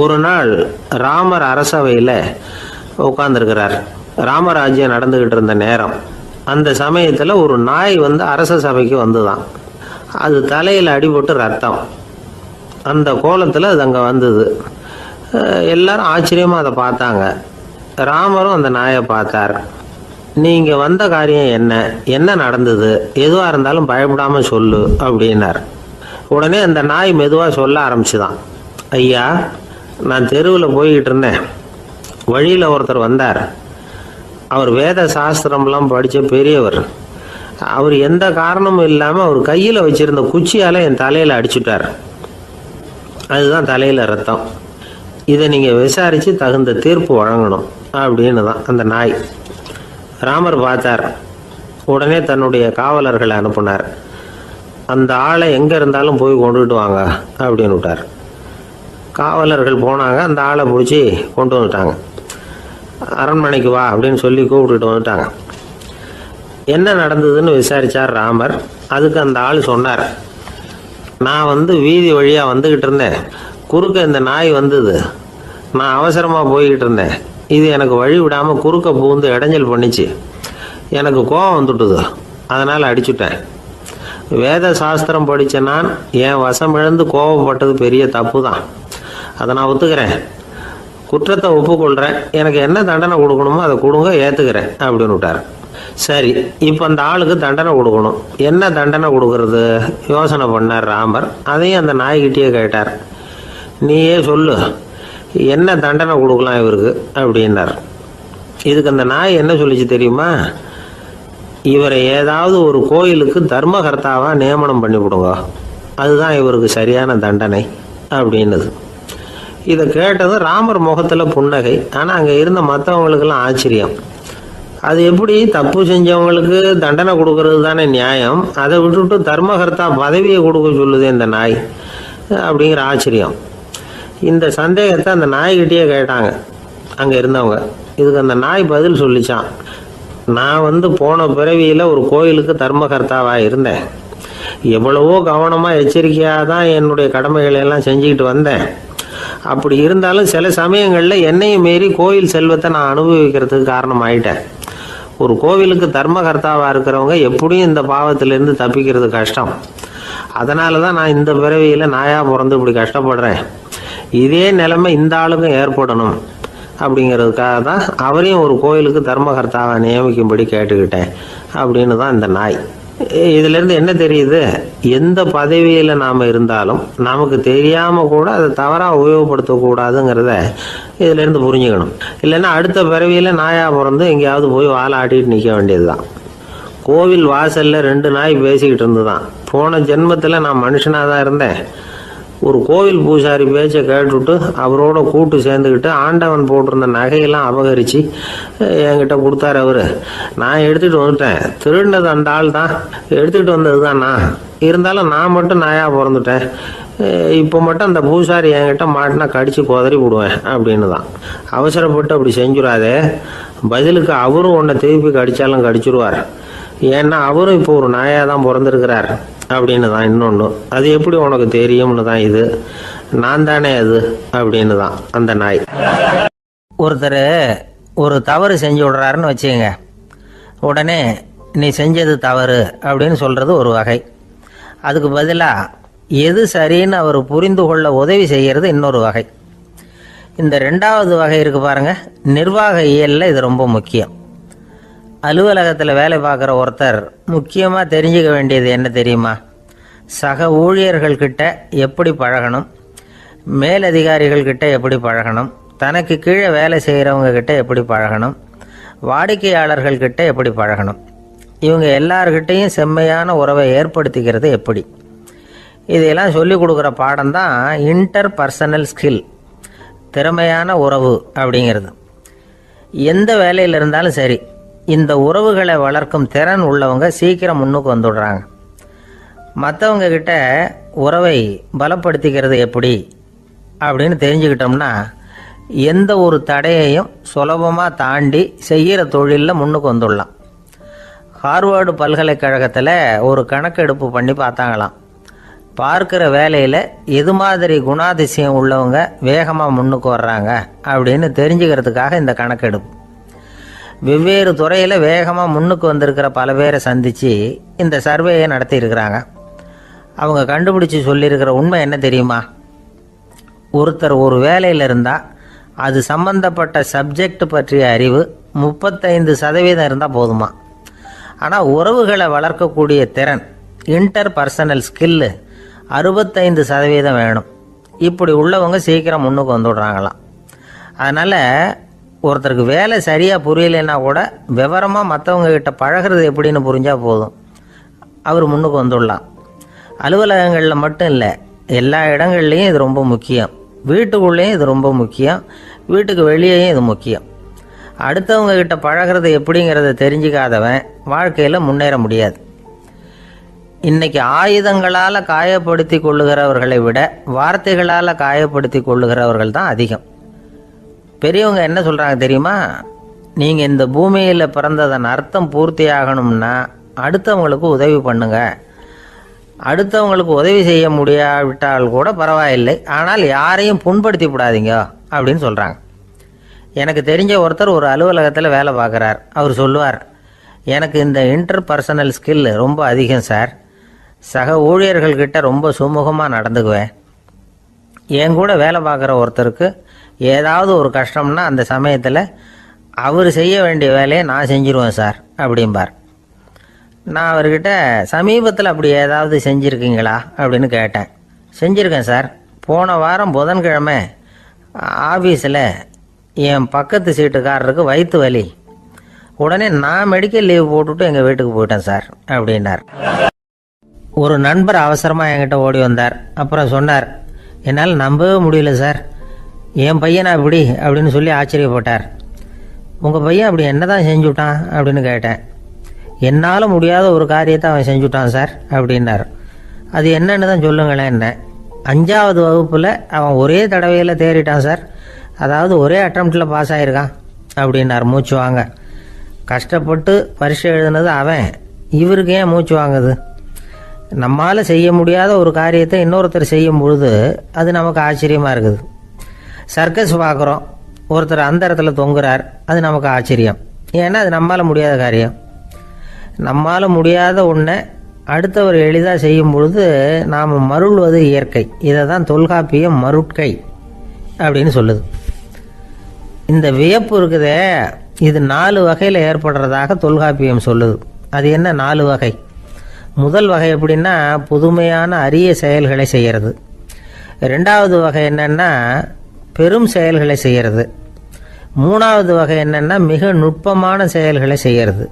ஒரு நாள் ராமர் அரசவையில் உட்கார்ந்துருக்கிறார். ராமராஜ்யம் நடந்துக்கிட்டு இருந்த நேரம். அந்த சமயத்தில் ஒரு நாய் அரச சபைக்கு வந்துதான். அது தலையில் அடிபட்டு ரத்தம். அந்த கோலத்தில் அது அங்கே வந்தது. எல்லாரும் ஆச்சரியமாக அதை பார்த்தாங்க. ராமரும் அந்த நாயை பார்த்தார். நீங்கள் வந்த காரியம் என்ன, என்ன நடந்தது, எதுவாக இருந்தாலும் பயப்படாமல் சொல்லு அப்படின்னார். உடனே அந்த நாய் மெதுவாக சொல்ல ஆரம்பிச்சுதான். ஐயா, நான் தெருவில் போய்கிட்டு இருந்தேன். வழியில் ஒருத்தர் வந்தார். அவர் வேத சாஸ்திரம்லாம் படித்த பெரியவர். அவர் எந்த காரணமும் இல்லாமல் அவர் கையில் வச்சுருந்த குச்சியால் என் தலையில் அடிச்சுட்டார். அதுதான் தலையில் ரத்தம். இதை நீங்கள் விசாரித்து தகுந்த தீர்ப்பு வழங்கணும் அப்படின்னு தான் அந்த நாய். ராமர் பார்த்தார். உடனே தன்னுடைய காவலர்களை அனுப்புனார். அந்த ஆளை எங்கே இருந்தாலும் போய் கொண்டுகிட்டு வாங்க அப்படின்னு விட்டார். காவலர்கள் போனாங்க. அந்த ஆளை பிடிச்சி கொண்டு வந்துட்டாங்க. அரண்மனைக்கு வா அப்படின்னு சொல்லி கூப்பிட்டுட்டு வந்துட்டாங்க. என்ன நடந்ததுன்னு விசாரித்தார் ராமர். அதுக்கு அந்த ஆள் சொன்னார், நான் வீதி வழியாக வந்துக்கிட்டு இருந்தேன். குறுக்க இந்த நாய் வந்தது. நான் அவசரமாக போய்கிட்டு இருந்தேன். இது எனக்கு வழி விடாமல் குறுக்க பூந்து இடைஞ்சல் பண்ணிச்சு. எனக்கு கோபம் வந்துட்டுது. அதனால் அடிச்சுட்டேன். வேத சாஸ்திரம் படித்த நான் என் வசம் இழந்து கோபப்பட்டது பெரிய தப்பு தான். அதை நான் ஒத்துக்கிறேன். குற்றத்தை ஒப்புக்கொள்கிறேன். எனக்கு என்ன தண்டனை கொடுக்கணுமோ அதை கொடுங்க, ஏற்றுக்கிறேன் அப்படின்னு விட்டார். சரி, இப்போ அந்த ஆளுக்கு தண்டனை கொடுக்கணும். என்ன தண்டனை கொடுக்கறது யோசனை பண்ணார் ராமர். அதையும் அந்த நாய்கிட்டே கேட்டார். நீயே சொல்லு, என்ன தண்டனை கொடுக்கலாம் இவருக்கு அப்படின்னார். இதுக்கு அந்த நாய் என்ன சொல்லிச்சு தெரியுமா? இவரை ஏதாவது ஒரு கோயிலுக்கு தர்மகர்த்தாவாக நியமனம் பண்ணி விடுங்க, அதுதான் இவருக்கு சரியான தண்டனை அப்படின்னது. இதை கேட்டதும் ராமர் முகத்தில் புன்னகை. ஆனால் அங்கே இருந்த மற்றவங்களுக்கெல்லாம் ஆச்சரியம். அது எப்படி, தப்பு செஞ்சவங்களுக்கு தண்டனை கொடுக்கறது தானே நியாயம், அதை விட்டுட்டு தர்மகர்த்தா பதவியை கொடுக்க சொல்லுது இந்த நாய் அப்படிங்கிற ஆச்சரியம். இந்த சந்தேகத்தை அந்த நாய்கிட்டே கேட்டாங்க அங்கே இருந்தவங்க. இதுக்கு அந்த நாய் பதில் சொல்லிச்சான். நான் போன பிறவியில் ஒரு கோயிலுக்கு தர்மகர்த்தாவாக இருந்தேன். எவ்வளவோ கவனமாக எச்சரிக்கையாக தான் என்னுடைய கடமைகளை எல்லாம் செஞ்சுக்கிட்டு வந்தேன். அப்படி இருந்தாலும் சில சமயங்களில் என்னையும் மீறி கோயில் செல்வத்தை நான் அனுபவிக்கிறதுக்கு காரணம் ஆயிட்டேன். ஒரு கோவிலுக்கு தர்மகர்த்தாவாக இருக்கிறவங்க எப்படியும் இந்த பாவத்திலேருந்து தப்பிக்கிறது கஷ்டம். அதனால தான் நான் இந்த பிறவியில் நாயாக பிறந்து இப்படி கஷ்டப்படுறேன். இதே நிலைமை இந்த ஆளுக்கும் ஏற்படணும் அப்படிங்கிறதுக்காக தான் அவரையும் ஒரு கோயிலுக்கு தர்மகர்த்தாவை நியமிக்கும்படி கேட்டுக்கிட்டேன் அப்படின்னு தான் இந்த நாய். இதிலேருந்து என்ன தெரியுது? எந்த பதவியில் நாம் இருந்தாலும் நமக்கு தெரியாமல் கூட அதை தவறாக உபயோகப்படுத்தக்கூடாதுங்கிறத இதிலேருந்து புரிஞ்சுக்கணும். இல்லைன்னா அடுத்த பிறவியில் நாயாக பிறந்து எங்கேயாவது போய் வாழை ஆட்டிட்டு நிற்க வேண்டியது தான். கோவில் வாசலில் 2 நாய் பேசிக்கிட்டு இருந்து தான். போன ஜென்மத்தில் நான் மனுஷனாக தான் இருந்தேன். ஒரு கோவில் பூசாரி பேச்சை கேட்டுவிட்டு அவரோட கூட்டு சேர்ந்துக்கிட்டு ஆண்டவன் போட்டிருந்த நகையெல்லாம் அபகரித்து என்கிட்ட கொடுத்தாரு அவர். நான் எடுத்துகிட்டு வந்துட்டேன். திருடினது அந்த ஆள் தான், எடுத்துக்கிட்டு வந்தது தான் நான். இருந்தாலும் நான் மட்டும் நாயாக பிறந்துட்டேன். இப்போ மட்டும் அந்த பூசாரி என்கிட்ட மாட்டினா கடித்து குதறி விடுவேன் அப்படின்னு தான். அவசரப்பட்டு அப்படி செஞ்சுடாதே. பதிலுக்கு அவரும் உன்னை திருப்பி கடித்தாலும் கடிச்சிருவார். ஏன்னா அவரும் இப்போ ஒரு நாயாக தான் பிறந்திருக்கிறார் அப்படின்னு தான். இன்னொன்று, அது எப்படி உனக்கு தெரியும்னு தான். இது நான் தானே அது அப்படின்னு தான் அந்த நாய். ஒருத்தர் ஒரு தவறு செஞ்சு விடுறாருன்னு வச்சுக்கோங்க. உடனே நீ செஞ்சது தவறு அப்படின்னு சொல்கிறது ஒரு வகை. அதுக்கு பதிலாக எது சரின்னு அவர் புரிந்து கொள்ள உதவி செய்கிறது இன்னொரு வகை. இந்த 2வது வகை இருக்குது பாருங்கள், நிர்வாக இயலில் இது ரொம்ப முக்கியம். அலுவலகத்தில் வேலை பார்க்குற ஒருத்தர் முக்கியமாக தெரிஞ்சுக்க வேண்டியது என்ன தெரியுமா? சக ஊழியர்கள்கிட்ட எப்படி பழகணும், மேலதிகாரிகள்கிட்ட எப்படி பழகணும், தனக்கு கீழே வேலை செய்கிறவங்கக்கிட்ட எப்படி பழகணும், வாடிக்கையாளர்கள்கிட்ட எப்படி பழகணும், இவங்க எல்லார்கிட்டையும் செம்மையான உறவை ஏற்படுத்திக்கிறது எப்படி. இதையெல்லாம் சொல்லிக் கொடுக்குற பாடம் தான் இன்டர் பர்சனல் ஸ்கில், திறமையான உறவு அப்படிங்கிறது. எந்த வேலையில் இருந்தாலும் சரி, இந்த உறவுகளை வளர்க்கும் திறன் உள்ளவங்க சீக்கிரம் முன்னுக்கு வந்துடுறாங்க. மற்றவங்க கிட்ட உறவை பலப்படுத்திக்கிறது எப்படி அப்படின்னு தெரிஞ்சுக்கிட்டோம்னா எந்த ஒரு தடையையும் சுலபமாக தாண்டி செய்கிற தொழிலில் முன்னுக்கு வந்துடலாம். ஹார்வர்டு பல்கலைக்கழகத்தில் ஒரு கணக்கெடுப்பு பண்ணி பார்த்தாங்களாம். பார்க்குற வேலையில் எது மாதிரி குணாதிசயம் உள்ளவங்க வேகமாக முன்னுக்கு வர்றாங்க அப்படின்னு தெரிஞ்சுக்கிறதுக்காக இந்த கணக்கெடுப்பு. வெவ்வேறு துறையில் வேகமாக முன்னுக்கு வந்திருக்கிற பல பேரை சந்தித்து இந்த சர்வேயை நடத்தியிருக்கிறாங்க. அவங்க கண்டுபிடிச்சி சொல்லியிருக்கிற உண்மை என்ன தெரியுமா? ஒருத்தர் ஒரு வேலையில் இருந்தால் அது சம்பந்தப்பட்ட சப்ஜெக்ட் பற்றிய அறிவு 35% இருந்தால் போதுமா. ஆனால் உறவுகளை வளர்க்கக்கூடிய திறன், இன்டர் பர்சனல் ஸ்கில்லு 65% வேணும். இப்படி உள்ளவங்க சீக்கிரம் முன்னுக்கு வந்துடுறாங்களாம். அதனால் ஒருத்தருக்கு வேலை சரியாக புரியலைன்னா கூட விவரமாக மற்றவங்க கிட்ட பழகிறது எப்படின்னு புரிஞ்சால் போதும், அவர் முன்னுக்கு வந்துடலாம். அலுவலகங்களில் மட்டும் இல்லை, எல்லா இடங்கள்லையும் இது ரொம்ப முக்கியம். வீட்டுக்குள்ளேயும் இது ரொம்ப முக்கியம், வீட்டுக்கு வெளியேயும் இது முக்கியம். அடுத்தவங்க கிட்ட பழகிறது எப்படிங்கிறத தெரிஞ்சிக்காதவன் வாழ்க்கையில் முன்னேற முடியாது. இன்றைக்கி ஆயுதங்களால் காயப்படுத்தி கொள்ளுகிறவர்களை விட வார்த்தைகளால் காயப்படுத்தி கொள்ளுகிறவர்கள் தான் அதிகம். பெரியவங்க என்ன சொல்கிறாங்க தெரியுமா? நீங்கள் இந்த பூமியில் பிறந்ததன் அர்த்தம் பூர்த்தி ஆகணும்னா அடுத்தவங்களுக்கு உதவி பண்ணுங்க. அடுத்தவங்களுக்கு உதவி செய்ய முடியாவிட்டால் கூட பரவாயில்லை, ஆனால் யாரையும் புண்படுத்தி விடாதீங்க அப்படின்னு சொல்கிறாங்க. எனக்கு தெரிஞ்ச ஒருத்தர் ஒரு அலுவலகத்தில் வேலை பார்க்குறார். அவர் சொல்லுவார், எனக்கு இந்த இன்டர் பர்சனல் ஸ்கில் ரொம்ப அதிகம் சார். சக ஊழியர்கள்கிட்ட ரொம்ப சுமூகமாக நடந்துக்குவேன். என் கூட வேலை பார்க்குற ஒருத்தருக்கு ஏதாவது ஒரு கஷ்டம்னா அந்த சமயத்தில் அவர் செய்ய வேண்டிய வேலையை நான் செஞ்சிருவேன் சார் அப்படிம்பார். நான் அவர்கிட்ட சமீபத்தில் அப்படி ஏதாவது செஞ்சுருக்கீங்களா அப்படின்னு கேட்டேன். செஞ்சுருக்கேன் சார். போன வாரம் புதன்கிழமை ஆஃபீஸில் என் பக்கத்து சீட்டுக்காரருக்கு வயிற்று வலி. உடனே நான் மெடிக்கல் லீவ் போட்டுவிட்டு எங்கள் வீட்டுக்கு போயிட்டேன் சார் அப்படின்னார். ஒரு நண்பர் அவசரமாக என்கிட்ட ஓடி வந்தார். அப்புறம் சொன்னார், என்னால் நம்பவே முடியல சார், என் பையனா இப்படி அப்படின்னு சொல்லி ஆச்சரியப்பட்டார். உங்கள் பையன் அப்படி என்ன தான் செஞ்சுட்டான் அப்படின்னு கேட்டேன். என்னால் முடியாத ஒரு காரியத்தை அவன் செஞ்சுட்டான் சார் அப்படின்னார். அது என்னன்னு தான் சொல்லுங்களேன். என்ன 5வது வகுப்பில் அவன் ஒரே தடவையில் தேறிட்டான் சார். அதாவது ஒரே அட்டம்ப்டில் பாஸ் ஆகிருக்கான் அப்படின்னார் மூச்சு வாங்க. கஷ்டப்பட்டு பரீட்சை எழுதுனது அவன், இவருக்கு ஏன் மூச்சு வாங்குது? நம்மால் செய்ய முடியாத ஒரு காரியத்தை இன்னொருத்தர் செய்யும் பொழுது அது நமக்கு ஆச்சரியமாக இருக்குது. சர்க்கஸ் பார்க்குறோம், ஒருத்தர் அந்த இடத்துல தொங்குறார், அது நமக்கு ஆச்சரியம். ஏன்னா அது நம்மால் முடியாத காரியம். நம்மால் முடியாத ஒன்றை அடுத்தவர் எளிதாக செய்யும் பொழுது நாம் மருள்வது இயற்கை. இதை தான் தொல்காப்பியம் மருட்கை அப்படின்னு சொல்லுது. இந்த வியப்பு இருக்குதே, இது 4 வகையில் ஏற்படுறதாக தொல்காப்பியம் சொல்லுது. அது என்ன 4 வகை? முதல் வகை எப்படின்னா புதுமையான அரிய செயல்களை செய்கிறது. 2வது வகை என்னென்னா பெரும் செயல்களை செய்கிறது. 3வது வகை என்னென்னா மிக நுட்பமான செயல்களை செய்கிறது.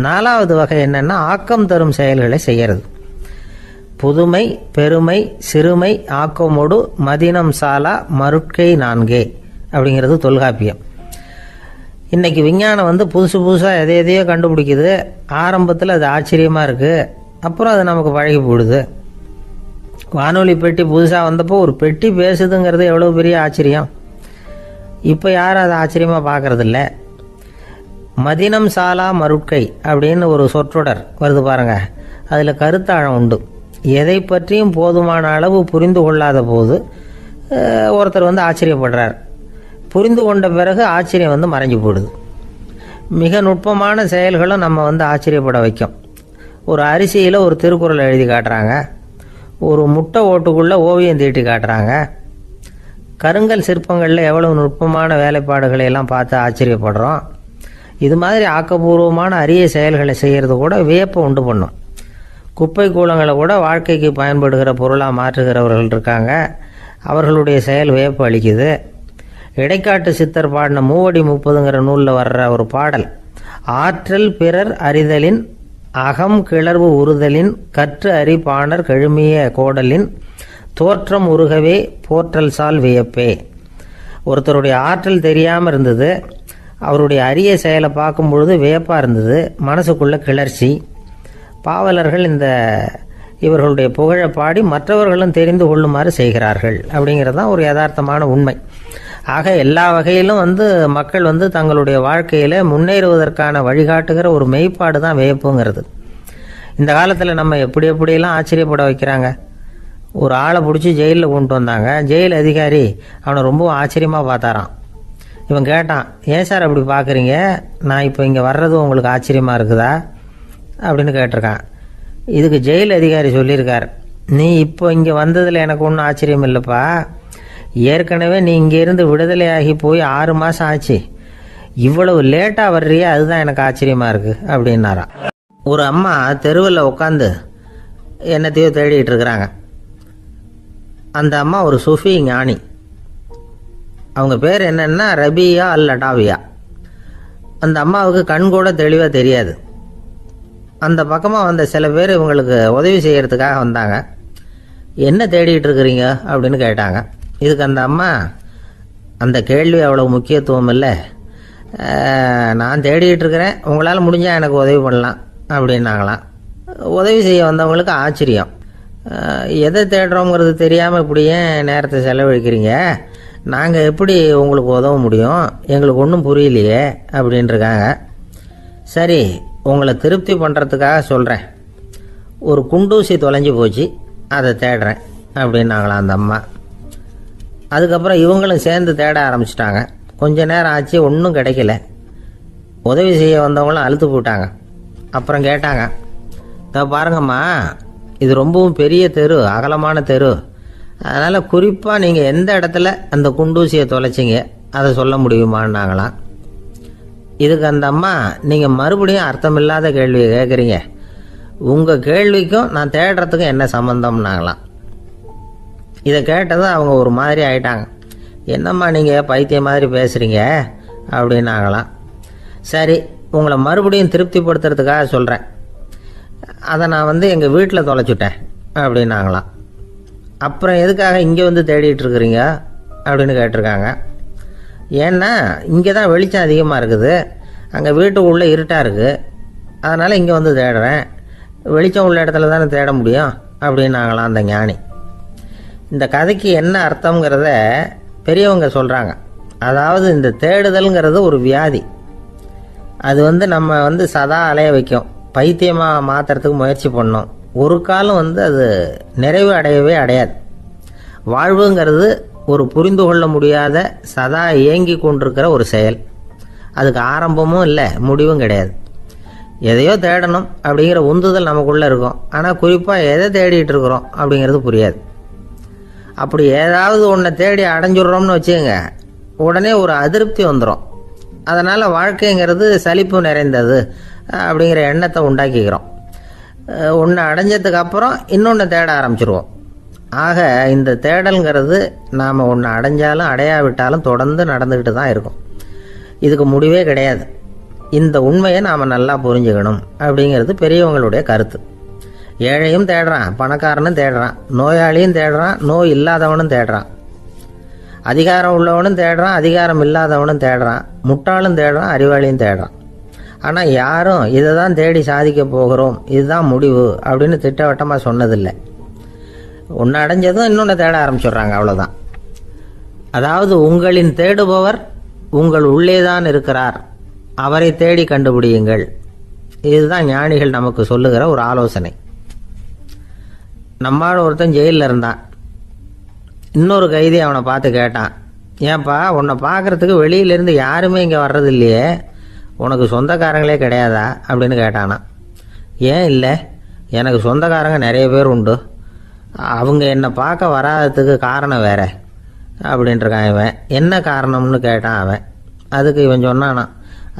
4வது வகை என்னென்னா ஆக்கம் தரும் செயல்களை செய்கிறது. புதுமை, பெருமை, சிறுமை, ஆக்கமோடு மதினம் சாலா மருட்கை 4 அப்படிங்கிறது தொல்காப்பியம். இன்றைக்கி விஞ்ஞானம் புதுசு புதுசாக எதையோ கண்டுபிடிக்குது. ஆரம்பத்தில் அது ஆச்சரியமாக இருக்குது, அப்புறம் அது நமக்கு பழகி போடுது. வானொலி பெட்டி புதுசாக வந்தப்போ ஒரு பெட்டி பேசுதுங்கிறது எவ்வளோ பெரிய ஆச்சரியம். இப்போ யாரும் அதை ஆச்சரியமாக பார்க்குறதில்ல. மதினம் சாலா மருட்கை அப்படின்னு ஒரு சொற்றொடர் வருது பாருங்க, அதில் கருத்தாழம் உண்டு. எதை பற்றியும் போதுமான அளவு புரிந்து கொள்ளாத போது ஒருத்தர் ஆச்சரியப்படுறார். புரிந்து கொண்ட பிறகு ஆச்சரியம் மறைஞ்சு போடுது. மிக நுட்பமான செயல்களும் நம்ம ஆச்சரியப்பட வைக்கும். ஒரு அரிசியில் ஒரு திருக்குறள் எழுதி காட்டுறாங்க, ஒரு முட்டை ஓட்டுக்குள்ளே ஓவியம் தீட்டி காட்டுறாங்க. கருங்கல் சிற்பங்களில் எவ்வளவு நுட்பமான வேலைப்பாடுகளை எல்லாம் பார்த்து ஆச்சரியப்படுறோம். இது மாதிரி ஆக்கப்பூர்வமான அரிய செயல்களை செய்கிறது கூட வியப்பை உண்டு பண்ணும். குப்பை கூலங்களை கூட வாழ்க்கைக்கு பயன்படுகிற பொருளாக மாற்றுகிறவர்கள் இருக்காங்க. அவர்களுடைய செயல் வியப்பு அளிக்குது. இடைக்காட்டு சித்தர் பாடின 30 நூலில் வர்ற ஒரு பாடல், ஆற்றல் பிறர் அறிதலின் அகம் கிளர்வு உறுதலின் கற்று அறி பாணர் கழுமிய கோடலின் தோற்றம் உருகவே போற்றல் சால் வியப்பே. ஒருத்தருடைய ஆற்றல் தெரியாமல் இருந்தது, அவருடைய அரிய செயலை பார்க்கும் பொழுது வியப்பாக இருந்தது, மனசுக்குள்ள கிளர்ச்சி. பாவலர்கள் இவர்களுடைய புகழை பாடி மற்றவர்களும் தெரிந்து கொள்ளுமாறு செய்கிறார்கள் அப்படிங்கிறது தான் ஒரு யதார்த்தமான உண்மை. ஆக எல்லா வகையிலும் மக்கள் தங்களுடைய வாழ்க்கையில் முன்னேறுவதற்கான வழிகாட்டுகிற ஒரு மெய்ப்பாடு தான் வியப்புங்கிறது. இந்த காலத்தில் நம்ம எப்படியெல்லாம் ஆச்சரியப்பட வைக்கிறாங்க. ஒரு ஆளை பிடிச்சி ஜெயிலில் கொண்டு வந்தாங்க. ஜெயில் அதிகாரி அவனை ரொம்ப ஆச்சரியமாக பார்த்தாரான். இவன் கேட்டான், ஏன் சார் அப்படி பார்க்குறீங்க, நான் இப்போ இங்கே வர்றது உங்களுக்கு ஆச்சரியமாக இருக்குதா அப்படின்னு கேட்டிருக்கான். இதுக்கு ஜெயில் அதிகாரி சொல்லியிருக்கார், நீ இப்போ இங்கே வந்ததில் எனக்கு ஒன்றும் ஆச்சரியம் இல்லைப்பா, ஏற்கனவே நீ இங்கேருந்து விடுதலையாகி போய் 6 மாதம் ஆச்சு, இவ்வளவு லேட்டாக வர்றியே அதுதான் எனக்கு ஆச்சரியமாக இருக்குது அப்படின்னாராம். ஒரு அம்மா தெருவில் உட்காந்து என்னத்தையோ தேடிட்டு இருக்கிறாங்க. அந்த அம்மா ஒரு சூஃபி ஞானி. அவங்க பேர் என்னன்னா ரபியா அல் அடாவியா. அந்த அம்மாவுக்கு கண் கூட தெளிவாக தெரியாது. அந்த பக்கமாக வந்த சில பேர் இவங்களுக்கு உதவி செய்கிறதுக்காக வந்தாங்க. என்ன தேடிட்டு இருக்கிறீங்க அப்படின்னு கேட்டாங்க. இதுக்கு அந்த அம்மா, அந்த கேள்வி அவ்வளோ முக்கியத்துவம் இல்லை, நான் தேடிட்டு இருக்கிறேன், உங்களால் முடிஞ்சால் எனக்கு உதவி பண்ணலாம் அப்படின்னாங்களாம். உதவி செய்ய வந்தவங்களுக்கு ஆச்சரியம், எதை தேடுறோங்கிறது தெரியாமல் இப்படி ஏன் நேரத்தை செலவழிக்கிறீங்க, நாங்கள் எப்படி உங்களுக்கு உதவ முடியும், எங்களுக்கு ஒன்றும் புரியலையே அப்படின்ட்டுருக்காங்க. சரி, உங்களை திருப்தி பண்ணுறதுக்காக சொல்கிறேன், ஒரு குண்டூசி தொலைஞ்சி போச்சு, அதை தேடுறேன் அப்படின்னாங்களாம் அந்த அம்மா. அதுக்கப்புறம் இவங்களும் சேர்ந்து தேட ஆரம்பிச்சிட்டாங்க. கொஞ்ச நேரம் ஆச்சு, ஒன்றும் கிடைக்கல. உதவி செய்ய வந்தவங்களும் அழுத்து போட்டாங்க. அப்புறம் கேட்டாங்க, இதை பாருங்கம்மா, இது ரொம்பவும் பெரிய தெரு, அகலமான தெரு, அதனால் குறிப்பாக நீங்கள் எந்த இடத்துல அந்த குண்டூசியை தொலைச்சிங்க அதை சொல்ல முடியுமான்னாங்களாம். இதுக்கு அந்த அம்மா, நீங்கள் மறுபடியும் அர்த்தமில்லாத கேள்வியை கேட்குறீங்க, உங்கள் கேள்விக்கும் நான் தேடுறதுக்கும் என்ன சம்மந்தம்னாங்களாம். இதை கேட்டதும் அவங்க ஒரு மாதிரி ஆயிட்டாங்க. என்னம்மா நீங்கள் பைத்தியம் மாதிரி பேசுகிறீங்க அப்படின்னாங்களாம். சரி, உங்களை மறுபடியும் திருப்திப்படுத்துறதுக்காக சொல்கிறேன், அதை நான் எங்கள் வீட்டில் தொலைச்சிட்டேன் அப்படின்னாங்களாம். அப்புறம் எதுக்காக இங்கே வந்து தேடிட்டு இருக்கிறீங்க அப்படின்னு கேட்டிருக்காங்க. ஏன்னா இங்கே தான் வெளிச்சம் அதிகமாக இருக்குது, அங்கே வீட்டுக்குள்ளே இருட்டாக இருக்குது, அதனால் இங்கே வந்து தேடுறேன், வெளிச்சம் உள்ள இடத்துல தானே தேட முடியும் அப்படின்னாங்களாம் அந்த ஞானி. இந்த கதைக்கு என்ன அர்த்தங்கிறத பெரியவங்க சொல்கிறாங்க. அதாவது இந்த தேடுதல்ங்கிறது ஒரு வியாதி, அது நம்ம சதா அலைய வைக்கும், பைத்தியமாக மாற்றுறதுக்கு முயற்சி பண்ணோம், ஒரு காலம் அது நிறைவு அடையவே அடையாது. வாழ்வுங்கிறது ஒரு புரிந்து கொள்ள முடியாத சதா இயங்கி கொண்டிருக்கிற ஒரு செயல், அதுக்கு ஆரம்பமும் இல்லை முடிவும் கிடையாது. எதையோ தேடணும் அப்படிங்கிற உந்துதல் நமக்குள்ளே இருக்கும், ஆனால் குறிப்பாக எதை தேடிட்டு இருக்கிறோம் அப்படிங்கிறது புரியாது. அப்படி ஏதாவது ஒன்றை தேடி அடைஞ்சிடுறோம்னு வச்சுக்கோங்க, உடனே ஒரு அதிருப்தி வந்துடும். அதனால் வாழ்க்கைங்கிறது சலிப்பு நிறைந்தது அப்படிங்கிற எண்ணத்தை உண்டாக்கிக்கிறோம். ஒன்று அடைஞ்சதுக்கு அப்புறம் இன்னொன்று தேட ஆரம்பிச்சிருவோம். ஆக இந்த தேடல்ங்கிறது நாம் ஒன்று அடைஞ்சாலும் அடையாவிட்டாலும் தொடர்ந்து நடந்துக்கிட்டு தான் இருக்கும், இதுக்கு முடிவே கிடையாது. இந்த உண்மையை நாம் நல்லா புரிஞ்சுக்கணும் அப்படிங்கிறது பெரியவங்களுடைய கருத்து. ஏழையும் தேடுறான், பணக்காரனும் தேடுறான், நோயாளியும் தேடுறான், நோய் இல்லாதவனும் தேடுறான், அதிகாரம் உள்ளவனும் தேடுறான், அதிகாரம் இல்லாதவனும் தேடுறான், முட்டாளும் தேடுறான், அறிவாளியும் தேடுறான். ஆனால் யாரும் இதை தான் தேடி சாதிக்க போகிறோம், இதுதான் முடிவு அப்படின்னு திட்டவட்டமாக சொன்னதில்லை. ஒன்று அடைஞ்சதும் இன்னொன்று தேட ஆரம்பிச்சிடுறாங்க, அவ்வளோதான். அதாவது உங்களின் தேடுபவர் உங்கள் உள்ளே தான் இருக்கிறார், அவரை தேடி கண்டுபிடியுங்கள். இதுதான் ஞானிகள் நமக்கு சொல்லுகிற ஒரு ஆலோசனை. நம்மால் ஒருத்தன் ஜெயிலில் இருந்தான். இன்னொரு கைதி அவனை பார்த்து கேட்டான், ஏன்பா உன்னை பார்க்குறதுக்கு வெளியிலேருந்து யாருமே இங்கே வர்றது இல்லையே, உனக்கு சொந்தக்காரங்களே கிடையாதா அப்படின்னு கேட்டானா. ஏன் இல்லை, எனக்கு சொந்தக்காரங்க நிறைய பேர் உண்டு, அவங்க என்னை பார்க்க வராததுக்கு காரணம் வேற அப்படின்ட்டுருக்கான் இவன். என்ன காரணம்னு கேட்டான் அவன். அதுக்கு இவன் சொன்னானா,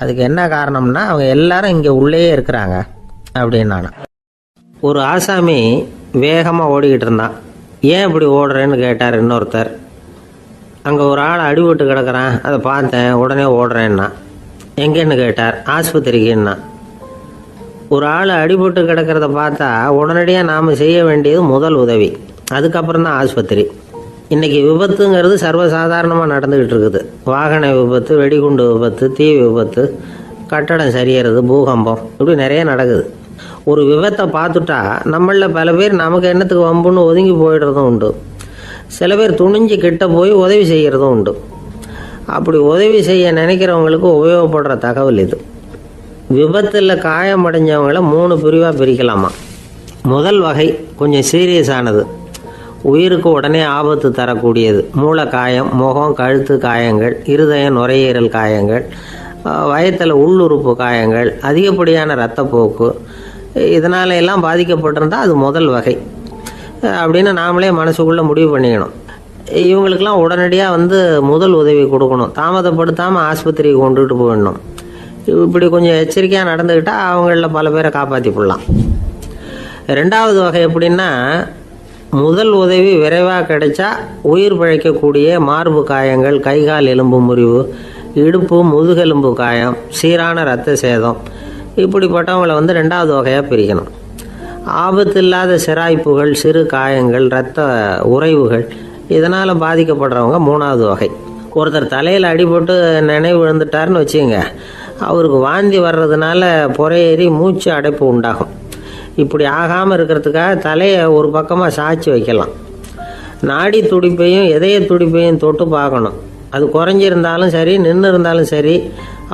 அதுக்கு என்ன காரணம்னா அவங்க எல்லாரும் இங்கே உள்ளேயே இருக்கிறாங்க அப்படின்னானா. ஒரு ஆசாமி வேகமாக ஓடிக்கிட்டு இருந்தான். ஏன் இப்படி ஓடுறேன்னு கேட்டார் இன்னொருத்தர். அங்கே ஒரு ஆள் அடிபட்டு கிடக்கிறான், அதை பார்த்தேன், உடனே ஓடுறேன்னா. எங்கேன்னு கேட்டார். ஆஸ்பத்திரிக்குன்னா. ஒரு ஆள் அடிபட்டு கிடக்கிறத பார்த்தா உடனடியாக நாம் செய்ய வேண்டியது முதல் உதவி, அதுக்கப்புறம் தான் ஆஸ்பத்திரி. இன்றைக்கி விபத்துங்கிறது சர்வசாதாரணமாக நடந்துக்கிட்டு இருக்குது. வாகன விபத்து, வெடிகுண்டு விபத்து, தீ விபத்து, கட்டடம் சரியறது, பூகம்பம், இப்படி நிறைய நடக்குது. ஒரு விபத்தை பார்த்துட்டா நம்மளில் பல பேர் நமக்கு என்னத்துக்கு வம்புன்னு ஒதுங்கி போயிடுறதும் உண்டு. சில பேர் துணிஞ்சு கிட்ட போய் உதவி செய்கிறதும் உண்டு. அப்படி உதவி செய்ய நினைக்கிறவங்களுக்கு உபயோகப்படுற தகவல் இது. விபத்தில் காயமடைஞ்சவங்களை 3 பிரிவாக பிரிக்கலாமா. முதல் வகை கொஞ்சம் சீரியஸானது. உயிருக்கு உடனே ஆபத்து தரக்கூடியது. மூளை காயம், முகம், கழுத்து காயங்கள், இருதயம், நுரையீரல் காயங்கள், வயத்தில் உள்ளுறுப்பு காயங்கள், அதிகப்படியான இரத்தப்போக்கு, இதனால எல்லாம் பாதிக்கப்பட்டிருந்தால் அது முதல் வகை அப்படின்னு நாமளே மனசுக்குள்ளே முடிவு பண்ணிக்கணும். இவங்களுக்கெல்லாம் உடனடியாக முதல் உதவி கொடுக்கணும். தாமதப்படுத்தாமல் ஆஸ்பத்திரிக்கு கொண்டுகிட்டு போயிடணும். இப்படி கொஞ்சம் எச்சரிக்கையாக நடந்துக்கிட்டால் அவங்களில் பல பேரை காப்பாற்றி போடலாம். ரெண்டாவது வகை எப்படின்னா, முதல் உதவி விரைவாக கிடைச்சா உயிர் பிழைக்கக்கூடிய மார்பு காயங்கள், கைகால் எலும்பு முறிவு, இடுப்பு முதுகெலும்பு காயம், சீரான இரத்த சேதம், இப்படிப்பட்டவங்களை ரெண்டாவது வகையாக பிரிக்கணும். ஆபத்து இல்லாத சிராய்ப்புகள், சிறு காயங்கள், இரத்த உறைவுகள், இதனால் பாதிக்கப்படுறவங்க மூணாவது வகை. ஒருத்தர் தலையில் அடிபட்டு நினைவு விழுந்துட்டாருன்னு வச்சுங்க, அவருக்கு வாந்தி வர்றதுனால புறையேறி மூச்சு அடைப்பு உண்டாகும். இப்படி ஆகாமல் இருக்கிறதுக்காக தலையை ஒரு பக்கமாக சாய்ச்சி வைக்கலாம். நாடி துடிப்பையும் இதய துடிப்பையும் தொட்டு பார்க்கணும். அது குறைஞ்சிருந்தாலும் சரி, நின்று இருந்தாலும் சரி,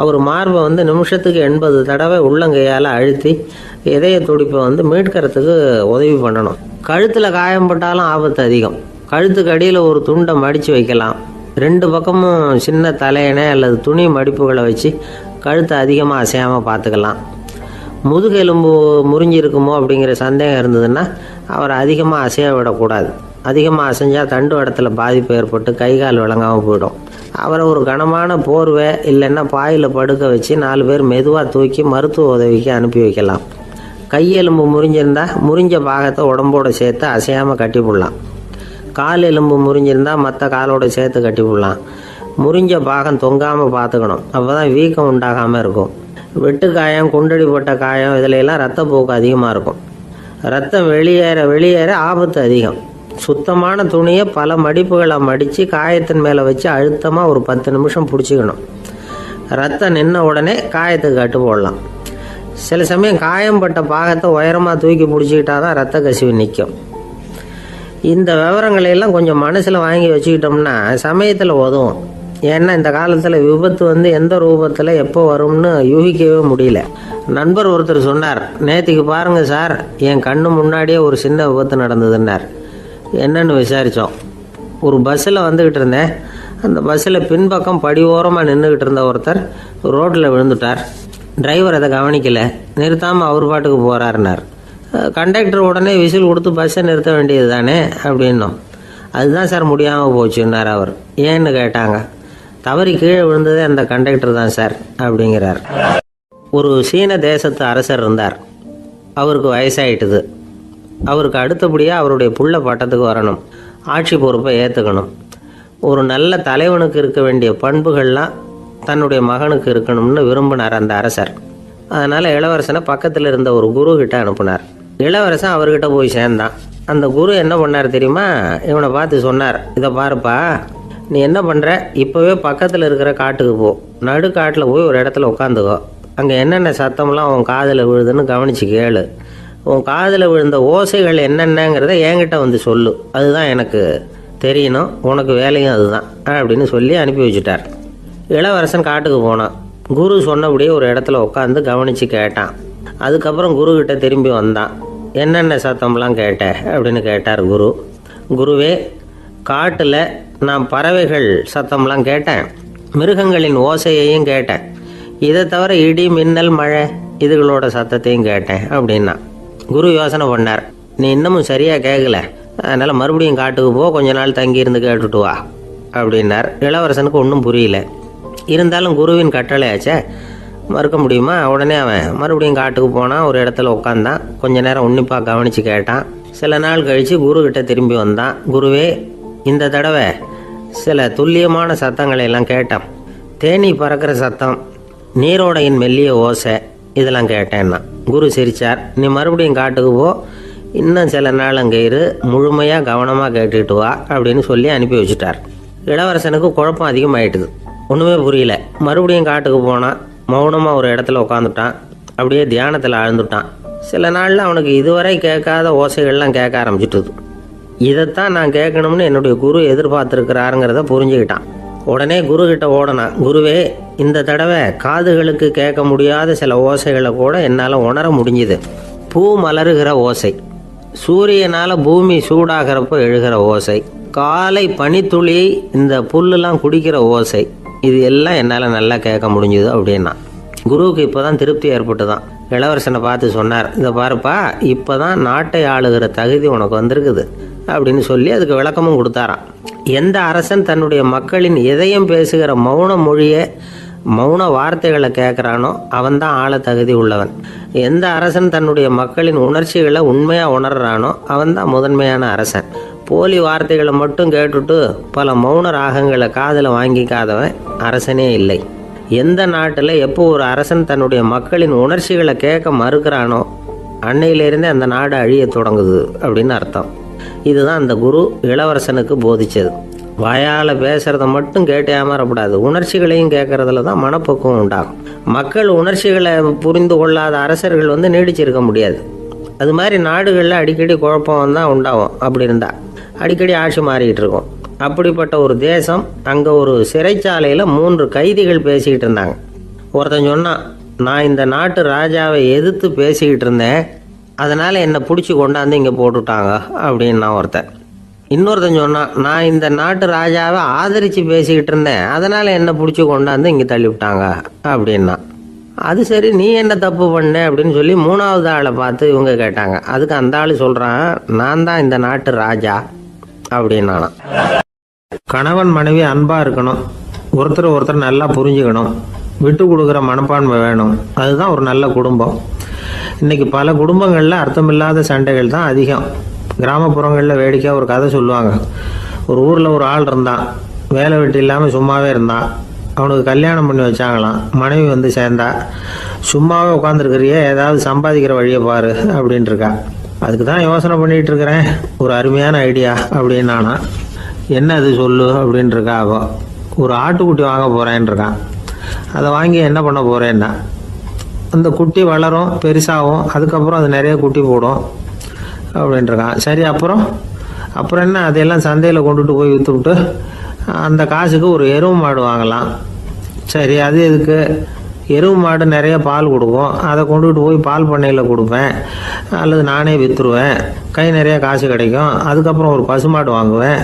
அவர் மார்பை நிமிஷத்துக்கு 80 தடவை உள்ளங்கையால் அழுத்தி இதய துடிப்பை மீட்கிறதுக்கு உதவி பண்ணணும். கழுத்தில் காயம்பட்டாலும் ஆபத்து அதிகம். கழுத்துக்கு அடியில் ஒரு துண்டை மடித்து வைக்கலாம். 2 பக்கமும் சின்ன தலையணை அல்லது துணி மடிப்புகளை வச்சு கழுத்தை அதிகமாக அசையாமல் பார்த்துக்கலாம். முதுகெலும்பு முறிஞ்சிருக்குமோ அப்படிங்கிற சந்தேகம் இருந்ததுன்னா அவரை அதிகமாக அசைய விடக்கூடாது. அதிகமாக அசைஞ்சால் தண்டு இடத்துல பாதிப்பு ஏற்பட்டு கைகால் விளங்காமல் போயிடும். அவரை ஒரு கனமான போர்வை இல்லைன்னா பாயில் படுக்க வச்சு 4 பேர் மெதுவாக தூக்கி மருத்துவ உதவிக்கு அனுப்பி வைக்கலாம். கையெலும்பு முறிஞ்சிருந்தால் முறிஞ்ச பாகத்தை உடம்போடு சேர்த்து அசையாமல் கட்டி போடலாம். கால் எலும்பு முறிஞ்சிருந்தால் மற்ற காலோடு சேர்த்து கட்டி போடலாம். முறிஞ்ச பாகம் தொங்காமல் பார்த்துக்கணும். அப்போ தான் வீக்கம் உண்டாகாமல் இருக்கும். வெட்டு காயம், குண்டடிப்பட்ட காயம், இதிலெல்லாம் ரத்தப்போக்கு அதிகமாக இருக்கும். ரத்தம் வெளியேற ஆபத்து அதிகம். சுத்தமான துணியை பல மடிப்புகளை மடித்து காயத்தின் மேலே வச்சு அழுத்தமாக ஒரு 10 நிமிஷம் பிடிச்சிக்கணும். ரத்தம் நின்ன உடனே காயத்துக்கு கட்டு போடலாம். சில சமயம் காயம்பட்ட பாகத்தை உயரமாக தூக்கி பிடிச்சிக்கிட்டா தான் ரத்த கசிவு நிற்கும். இந்த விவரங்களையெல்லாம் கொஞ்சம் மனசில் வாங்கி வச்சுக்கிட்டோம்னா சமயத்தில் உதவும். ஏன்னா இந்த காலத்தில் விபத்து எந்த ரூபத்தில் எப்போ வரும்னு யூகிக்கவே முடியல. நண்பர் ஒருத்தர் சொன்னார், நேற்றுக்கு பாருங்கள் சார், என் கண்ணு முன்னாடியே ஒரு சின்ன விபத்து நடந்ததுன்னார். என்னன்னு விசாரித்தோம். ஒரு பஸ்ஸில் வந்துக்கிட்டு இருந்தேன். அந்த பஸ்ஸில் பின்பக்கம் படி ஓரமாக நின்றுக்கிட்டு இருந்த ஒருத்தர் ரோட்டில் விழுந்துட்டார். டிரைவர் அதை கவனிக்கலை, நிறுத்தாமல் அவர் பாட்டுக்கு போகிறாருனார். கண்டக்டர் உடனே விசில் கொடுத்து பஸ்ஸை நிறுத்த வேண்டியது தானே அப்படின்னோம். அதுதான் சார் முடியாமல் போச்சுன்னார் அவர். ஏன்னு கேட்டாங்க. தவறி கீழே விழுந்ததே அந்த கண்டக்டர் தான் சார் அப்படிங்கிறார். ஒரு சீன தேசத்து அரசர் இருந்தார். அவருக்கு வயசாயிட்டுது. அவருக்கு அடுத்தபடியாக அவருடைய புள்ள பட்டத்துக்கு வரணும், ஆட்சி பொறுப்பை ஏற்றுக்கணும். ஒரு நல்ல தலைவனுக்கு இருக்க வேண்டிய பண்புகள்லாம் தன்னுடைய மகனுக்கு இருக்கணும்னு விரும்பினார் அந்த அரசர். அதனால் இளவரசனை பக்கத்தில் இருந்த ஒரு குரு கிட்ட அனுப்புனார். இளவரசன் அவர்கிட்ட போய் சேர்ந்தான். அந்த குரு என்ன பண்ணார் தெரியுமா? இவனை பார்த்து சொன்னார், இதை பாருப்பா, நீ என்ன பண்ணுற, இப்போவே பக்கத்தில் இருக்கிற காட்டுக்கு போ, நடு காட்டில் போய் ஒரு இடத்துல உட்காந்துக்கோ. அங்கே என்னென்ன சத்தம்லாம் உன் காதில் விழுதுன்னு கவனித்து கேளு. உன் காதில் விழுந்த ஓசைகள் என்னென்னங்கிறத என்கிட்ட சொல்லு, அதுதான் எனக்கு தெரியணும், உனக்கு வேலையும் அதுதான் அப்படின்னு சொல்லி அனுப்பி வச்சுட்டார். இளவரசன் காட்டுக்கு போனான். குரு சொன்னபடியே ஒரு இடத்துல உட்காந்து கவனித்து கேட்டான். அதுக்கப்புறம் குருக்கிட்ட திரும்பி வந்தான். என்னென்ன சத்தம்லாம் கேட்ட அப்படின்னு கேட்டார் குரு. குருவே, காட்டில் நான் பறவைகள் சத்தம்லாம் கேட்டேன், மிருகங்களின் ஓசையையும் கேட்டேன், இதை தவிர இடி, மின்னல், மழை இதுகளோட சத்தத்தையும் கேட்டேன் அப்படின்னா. குரு யோசனை பண்ணார், நீ இன்னமும் சரியாக கேட்கல, அதனால் மறுபடியும் காட்டுக்கு போ, கொஞ்ச நாள் தங்கியிருந்து கேட்டுட்டு வா அப்படின்னார். இளவரசனுக்கு ஒன்றும் புரியல. இருந்தாலும் குருவின் கட்டளையாச்சே, மறுக்க முடியுமா? உடனே அவன் மறுபடியும் காட்டுக்கு போனான். ஒரு இடத்துல உட்காந்தான். கொஞ்ச நேரம் உன்னிப்பாக கவனித்து கேட்டான். சில நாள் கழித்து குருக்கிட்ட திரும்பி வந்தான். குருவே, இந்த தடவை சில துல்லியமான சத்தங்களை எல்லாம் கேட்டான். தேனி பறக்கிற சத்தம், நீரோடையின் மெல்லிய ஓசை, இதெல்லாம் கேட்டேன்னா. குரு சிரித்தார். நீ மறுபடியும் காட்டுக்கு போ, இன்னும் சில நாள் அங்கே இரு, முழுமையாக கவனமாக கேட்டுக்கிட்டு வா அப்படின்னு சொல்லி அனுப்பி வச்சுட்டார். இளவரசனுக்கு குழப்பம் அதிகமாயிட்டுது. ஒன்றுமே புரியல. மறுபடியும் காட்டுக்கு போனான். மௌனமாக ஒரு இடத்துல உட்காந்துட்டான். அப்படியே தியானத்தில் ஆழ்ந்துட்டான். சில நாளில் அவனுக்கு இதுவரை கேட்காத ஓசைகள்லாம் கேட்க ஆரம்பிச்சிட்டுது. இதைத்தான் நான் கேட்கணும்னு என்னுடைய குரு எதிர்பார்த்துருக்கிறாருங்கிறத புரிஞ்சுக்கிட்டான். உடனே குரு கிட்ட ஓடனான். குருவே, இந்த தடவை காதுகளுக்கு கேட்க முடியாத சில ஓசைகளை கூட என்னால் உணர முடிஞ்சுது. பூ மலருகிற ஓசை, சூரியனால் பூமி சூடாகிறப்போ எழுகிற ஓசை, காலை பனித்துளி இந்த புல்லுலாம் குடிக்கிற ஓசை, இது எல்லாம் என்னால் நல்லா கேட்க முடிஞ்சுது அப்படின்னா. குருவுக்கு இப்போ தான் திருப்தி ஏற்பட்டு தான் இளவரசனை பார்த்து சொன்னார், இதை பாருப்பா, இப்போ தான் நாட்டை ஆளுகிற தகுதி உனக்கு வந்திருக்குது அப்படின்னு சொல்லி அதுக்கு விளக்கமும் கொடுத்தாராம். எந்த அரசன் தன்னுடைய மக்களின் இதயம் பேசுகிற மௌன மொழியை, மௌன வார்த்தைகளை கேட்குறானோ அவன்தான் ஆள தகுதி உள்ளவன். எந்த அரசன் தன்னுடைய மக்களின் உணர்ச்சிகளை உண்மையாக உணர்றானோ அவன்தான் முதன்மையான அரசன். போலி வார்த்தைகளை மட்டும் கேட்டுட்டு பல மௌன ராகங்களை காதில் வாங்கிக்காதவன் அரசனே இல்லை. எந்த நாட்டில் எப்போ ஒரு அரசன் தன்னுடைய மக்களின் உணர்ச்சிகளை கேட்க மறுக்கிறானோ அன்னையிலேருந்தே அந்த நாடு அழிய தொடங்குது அப்படின்னு அர்த்தம். இதுதான் அந்த குரு இளவரசனுக்கு போதிச்சது. வாயால் பேசுகிறத மட்டும் கேட்டு ஏமாறக்கூடாது, உணர்ச்சிகளையும் கேட்கறதுல தான் மனப்பக்குவம் உண்டாகும். மக்கள் உணர்ச்சிகளை புரிந்து கொள்ளாத அரசர்கள் நீடிச்சிருக்க முடியாது. அது மாதிரி நாடுகளில் அடிக்கடி குழப்பம் தான் உண்டாகும். அப்படி இருந்தால் அடிக்கடி ஆட்சி மாறிக்கிட்டு இருக்கும். அப்படிப்பட்ட ஒரு தேசம், அங்கே ஒரு சிறைச்சாலையில் 3 கைதிகள் பேசிக்கிட்டு இருந்தாங்க. ஒருத்தன் சொன்னான், நான் இந்த நாட்டு ராஜாவை எதிர்த்து பேசிக்கிட்டு இருந்தேன், அதனால் என்னை பிடிச்சி கொண்டாந்து இங்கே போட்டுட்டாங்க அப்படின்னா ஒருத்தன். இன்னொருத்தன் சொன்னான், நான் இந்த நாட்டு ராஜாவை ஆதரித்து பேசிக்கிட்டு இருந்தேன், அதனால் என்னை பிடிச்சி கொண்டாந்து இங்கே தள்ளிவிட்டாங்க அப்படின்னா. அது சரி, நீ என்ன தப்பு பண்ண அப்படின்னு சொல்லி 3வது ஆளை பார்த்து இவங்க கேட்டாங்க. அதுக்கு அந்த ஆள் சொல்கிறான், நான் தான் இந்த நாட்டு ராஜா அப்படின்னானா. கணவன் மனைவி அன்பாக இருக்கணும், ஒருத்தர் நல்லா புரிஞ்சுக்கணும், விட்டு கொடுக்குற மனப்பான்மை வேணும். அதுதான் ஒரு நல்ல குடும்பம். இன்றைக்கி பல குடும்பங்களில் அர்த்தமில்லாத சண்டைகள் தான் அதிகம். கிராமப்புறங்களில் வேடிக்கையாக ஒரு கதை சொல்லுவாங்க. ஒரு ஊரில் ஒரு ஆள் இருந்தான், வேலை வெட்டி இல்லாமல் சும்மாவே இருந்தான். அவனுக்கு கல்யாணம் பண்ணி வச்சாங்களாம். மனைவி சேர்ந்தா, சும்மாவே உட்காந்துருக்கிறியே, ஏதாவது சம்பாதிக்கிற வழியை பாரு அப்படின்ட்டுருக்கா. அதுக்கு தான் யோசனை பண்ணிகிட்டு இருக்கிறேன், ஒரு அருமையான ஐடியா அப்படின்னானா. என்ன அது சொல்லு அப்படின்ட்டுருக்கா. அவ ஒரு ஆட்டுக்குட்டி வாங்க போகிறேன்ருக்கான். அதை வாங்கி என்ன பண்ண போகிறேன்னா, அந்த குட்டி வளரும், பெருசாகும், அதுக்கப்புறம் அது நிறைய குட்டி போடும் அப்படின்ட்டுருக்கான். சரி, அப்புறம் என்ன, அதையெல்லாம் சந்தையில் கொண்டுட்டு போய் விற்றுவிட்டு அந்த காசுக்கு ஒரு எருவு மாடு வாங்கலாம். சரி, அது எதுக்கு? எருவு மாடு நிறைய பால் கொடுக்கும், அதை கொண்டுகிட்டு போய் பால் பண்ணையில் கொடுப்பேன், அல்லது நானே விற்றுருவேன், கை நிறைய காசு கிடைக்கும். அதுக்கப்புறம் ஒரு பசுமாடு வாங்குவேன்,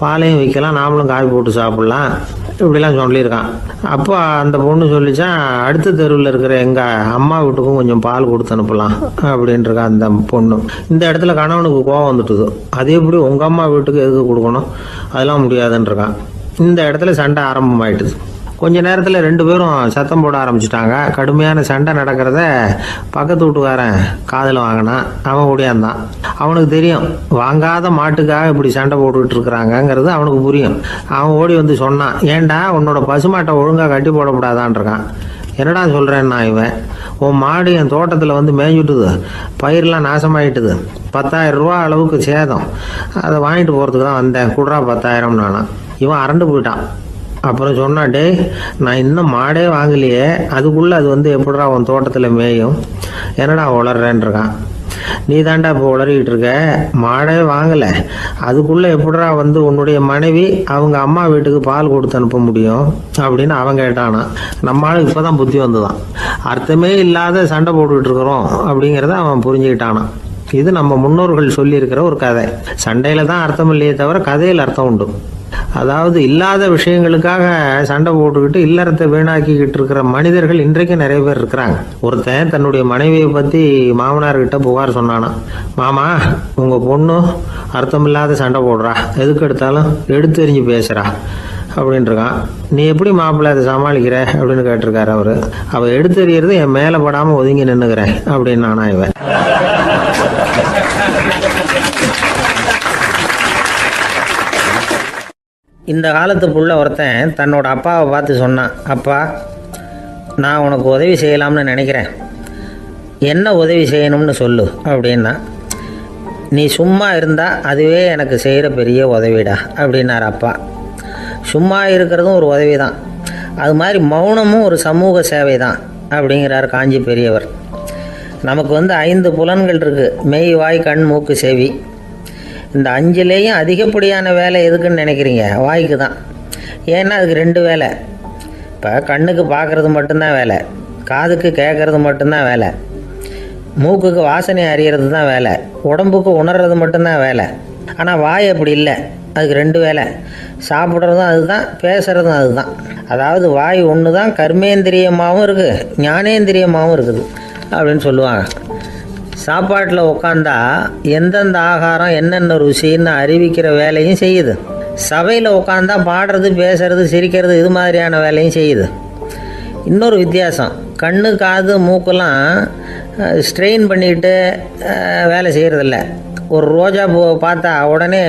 பாலையும் விற்கலாம், நாமளும் காய் போட்டு சாப்பிட்லாம், இப்படிலாம் சொல்லியிருக்கான். அப்போ அந்த பொண்ணு சொல்லிச்சான், அடுத்த தெருவில் இருக்கிற எங்கள் அம்மா வீட்டுக்கும் கொஞ்சம் பால் கொடுத்து அனுப்பலாம் அப்படின்ட்டுருக்கான் அந்த பொண்ணு. இந்த இடத்துல கணவனுக்கு கோவம் வந்துட்டுது. அது எப்படி உங்கள் அம்மா வீட்டுக்கு எதுக்கு கொடுக்கணும், அதெல்லாம் முடியாதுன்றிருக்கான். இந்த இடத்துல சண்டை ஆரம்பமாயிட்டுது. கொஞ்ச நேரத்தில் 2 பேரும் சத்தம் போட ஆரம்பிச்சிட்டாங்க. கடுமையான சண்டை நடக்கிறத பக்கத்து வீட்டுக்காரன் காதில் வாங்கினான். அவன் ஓடியாந்தான். அவனுக்கு தெரியும், வாங்காத மாட்டுக்காக இப்படி சண்டை போட்டுக்கிட்டு இருக்கிறாங்கங்கிறது அவனுக்கு புரியும். அவன் ஓடி சொன்னான், ஏண்டா உன்னோட பசுமாட்டை ஒழுங்காக கட்டி போடக்கூடாதான்ருக்கான். என்னடா சொல்கிறேன்னா, இவன் உன் மாடு என் தோட்டத்தில் மேய்ஞ்சுட்டுது, பயிரெலாம் நாசமாயிட்டுது, 10,000 ரூபா அளவுக்கு சேதம், அதை வாங்கிட்டு போகிறதுக்கு தான் வந்தேன், குடுறா 10,000 நானா. இவன் அரண்டு போயிட்டான். அப்புறம் சொன்னா, டே, நான் இன்னும் மாடே வாங்கலையே, அதுக்குள்ளே அது எப்படிடா உன் தோட்டத்தில் மேயும், என்னடா உளறேன்ருக்கான். நீ தாண்டா இப்போ உளறிக்கிட்டு இருக்க, மாடே வாங்கலை, அதுக்குள்ளே எப்படிடா உன்னுடைய மனைவி அவங்க அம்மா வீட்டுக்கு பால் கொடுத்து அனுப்ப முடியும் அப்படின்னு அவன் கேட்டானா. நம்ம ஆளுக்கு இப்போ தான் புத்தி வந்துதான். அர்த்தமே இல்லாத சண்டை போட்டுக்கிட்டு இருக்கிறோம் அப்படிங்கிறத அவன் புரிஞ்சுக்கிட்டானான். இது நம்ம முன்னோர்கள் சொல்லியிருக்கிற ஒரு கதை. சண்டையில் தான் அர்த்தம் இல்லையே தவிர கதையில் அர்த்தம் உண்டு. அதாவது இல்லாத விஷயங்களுக்காக சண்டை போட்டுக்கிட்டு இல்லறத்தை வீணாக்கிக்கிட்டு இருக்கிற மனிதர்கள் இன்றைக்கு நிறைய பேர் இருக்கிறாங்க. ஒருத்தன் தன்னுடைய மனைவியை பற்றி மாமனார்கிட்ட புகார் சொன்னானா, மாமா, உங்கள் பொண்ணு அர்த்தமில்லாத சண்டை போடுறா, எதுக்கு எடுத்தாலும் எடுத்தெறிஞ்சு பேசுகிறா அப்படின்ட்டுருக்கான். நீ எப்படி மாப்பிள்ளை அதை சமாளிக்கிற அப்படின்னு கேட்டிருக்காரு அவர். அவள் எடுத்தெறியறது என் மேலே படாமல் ஒதுங்கி நின்றுக்கிறேன் அப்படின்னு நானா இவன். இந்த காலத்து புள்ள ஒருத்தன் தன்னோட அப்பாவை பார்த்து சொன்னான், அப்பா, நான் உனக்கு உதவி செய்யலாம்னு நினைக்கிறேன், என்ன உதவி செய்யணும்னு சொல்லு அப்படின்னா. நீ சும்மா இருந்தால் அதுவே எனக்கு செய்கிற பெரிய உதவிடா அப்படின்னார் அப்பா. சும்மா இருக்கிறதும் ஒரு உதவி தான், அது மாதிரி மௌனமும் ஒரு சமூக சேவை தான் அப்படிங்கிறார் காஞ்சி பெரியவர். நமக்கு 5 புலன்கள் இருக்குது, மெய், வாய், கண், மூக்கு, செவி. இந்த 5லேயும் அதிகப்படியான வேலை எதுக்குன்னு நினைக்கிறீங்க? வாய்க்கு தான். ஏன்னா அதுக்கு 2 வேலை. இப்போ கண்ணுக்கு பார்க்குறது மட்டும்தான் வேலை, காதுக்கு கேட்குறது மட்டும்தான் வேலை. மூக்குக்கு வாசனை அறியறது தான் வேலை, உடம்புக்கு உணர்றது மட்டும்தான் வேலை. ஆனால் வாய் அப்படி இல்லை, அதுக்கு 2 வேலை. சாப்பிட்றதும் அதுதான், பேசுகிறதும் அதுதான். அதாவது வாய் ஒன்று தான் கர்மேந்திரியமாகவும் இருக்குது, ஞானேந்திரியமாகவும் இருக்குது அப்படின்னு சொல்லுவாங்க. சாப்பாட்டில் உட்காந்தா எந்தெந்த ஆகாரம் என்னென்ன ருசின்னு அறிவிக்கிற வேலையும் செய்யுது. சபையில் உட்காந்தா பாடுறது, பேசுறது, சிரிக்கிறது, இது மாதிரியான வேலையும் செய்யுது. இன்னொரு வித்தியாசம், கண்ணு, காது, மூக்கெல்லாம் ஸ்ட்ரெயின் பண்ணிக்கிட்டு வேலை செய்கிறதில்ல. ஒரு ரோஜா பூவை பார்த்தா உடனே